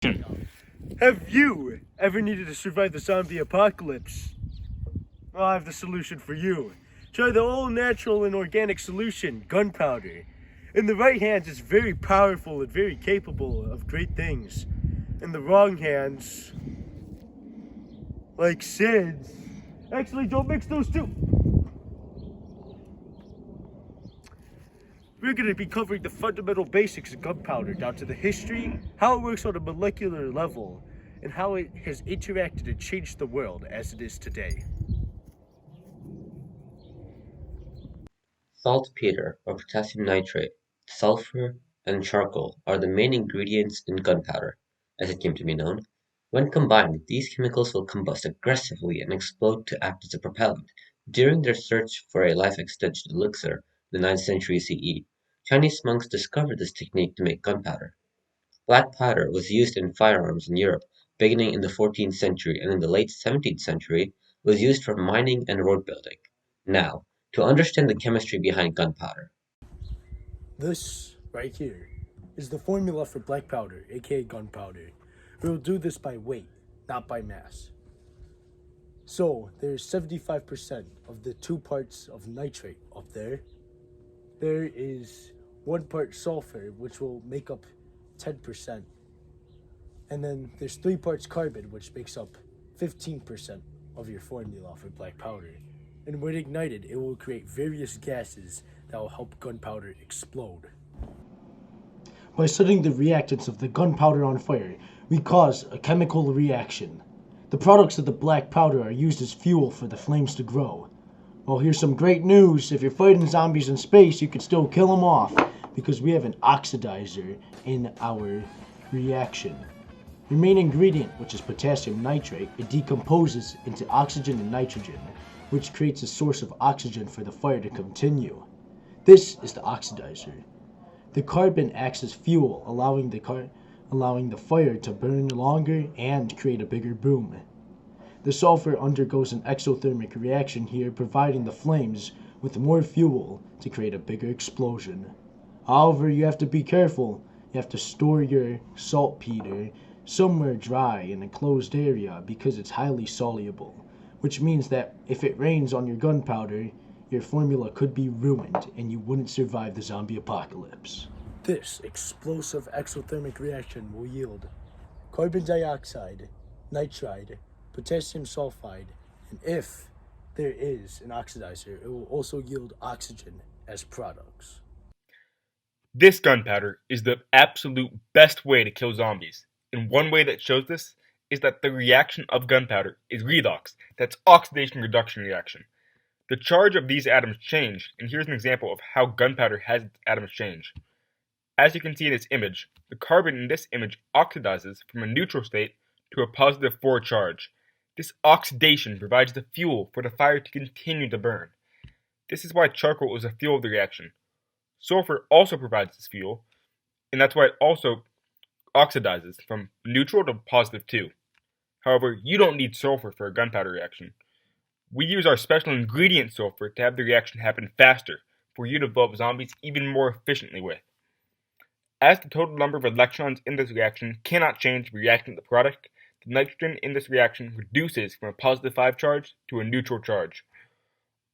Have you ever needed to survive the zombie apocalypse? Well, I have the solution for you. Try the all-natural and organic solution, gunpowder. In the right hands, it's very powerful and very capable of great things. In the wrong hands, like Sid's. Actually, don't mix those two. We're going to be covering the fundamental basics of gunpowder, down to the history, how it works on a molecular level, and how it has interacted and changed the world as it is today. Saltpeter or potassium nitrate, sulfur, and charcoal are the main ingredients in gunpowder, as it came to be known. When combined, these chemicals will combust aggressively and explode to act as a propellant. During their search for a life extension elixir in the 9th century CE, Chinese monks discovered this technique to make gunpowder. Black powder was used in firearms in Europe beginning in the 14th century, and in the late 17th century was used for mining and road building. Now, to understand the chemistry behind gunpowder. This right here is the formula for black powder, aka gunpowder. We'll do this by weight, not by mass. So there's 75% of the 2 parts of nitrate up there. There is 1 part sulfur, which will make up 10%. And then there's 3 parts carbon, which makes up 15% of your formula for black powder. And when ignited, it will create various gases that will help gunpowder explode. By setting the reactants of the gunpowder on fire, we cause a chemical reaction. The products of the black powder are used as fuel for the flames to grow. Well, here's some great news. If you're fighting zombies in space, you can still kill them off because we have an oxidizer in our reaction. Your main ingredient, which is potassium nitrate, it decomposes into oxygen and nitrogen, which creates a source of oxygen for the fire to continue. This is the oxidizer. The carbon acts as fuel, allowing the fire to burn longer and create a bigger boom. The sulfur undergoes an exothermic reaction here, providing the flames with more fuel to create a bigger explosion. However, you have to be careful. You have to store your saltpeter somewhere dry in a closed area because it's highly soluble, which means that if it rains on your gunpowder, your formula could be ruined and you wouldn't survive the zombie apocalypse. This explosive exothermic reaction will yield carbon dioxide, nitride, potassium sulfide, and if there is an oxidizer, it will also yield oxygen as products. This gunpowder is the absolute best way to kill zombies, and one way that shows this is that the reaction of gunpowder is redox, that's oxidation reduction reaction. The charge of these atoms change, and here's an example of how gunpowder has its atoms change. As you can see in this image, the carbon in this image oxidizes from a neutral state to a positive 4 charge. This oxidation provides the fuel for the fire to continue to burn. This is why charcoal is a fuel of the reaction. Sulfur also provides this fuel, and that's why it also oxidizes from neutral to positive 2. However, you don't need sulfur for a gunpowder reaction. We use our special ingredient sulfur to have the reaction happen faster, for you to blow up zombies even more efficiently with. As the total number of electrons in this reaction cannot change reacting to the product, the nitrogen in this reaction reduces from a positive 5 charge to a neutral charge.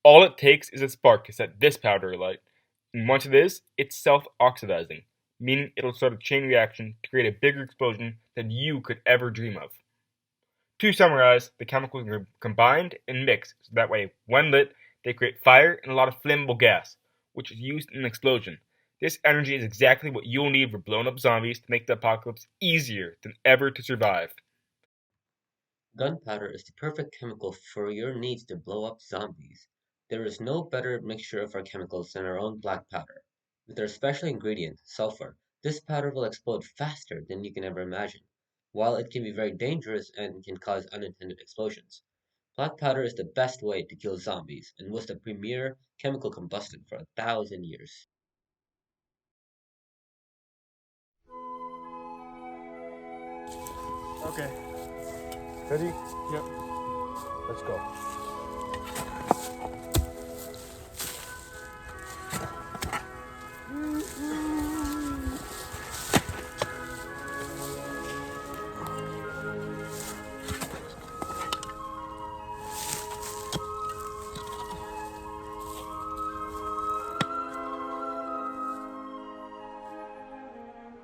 All it takes is a spark to set this powder alight, and once it is, it's self-oxidizing, meaning it'll start a chain reaction to create a bigger explosion than you could ever dream of. To summarize, the chemicals are combined and mixed so that way, when lit, they create fire and a lot of flammable gas, which is used in an explosion. This energy is exactly what you'll need for blowing up zombies to make the apocalypse easier than ever to survive. Gunpowder is the perfect chemical for your needs to blow up zombies. There is no better mixture of our chemicals than our own black powder. With our special ingredient, sulfur, this powder will explode faster than you can ever imagine. While it can be very dangerous and can cause unintended explosions, black powder is the best way to kill zombies and was the premier chemical combustion for 1,000 years. Okay. Ready? Yep. Let's go.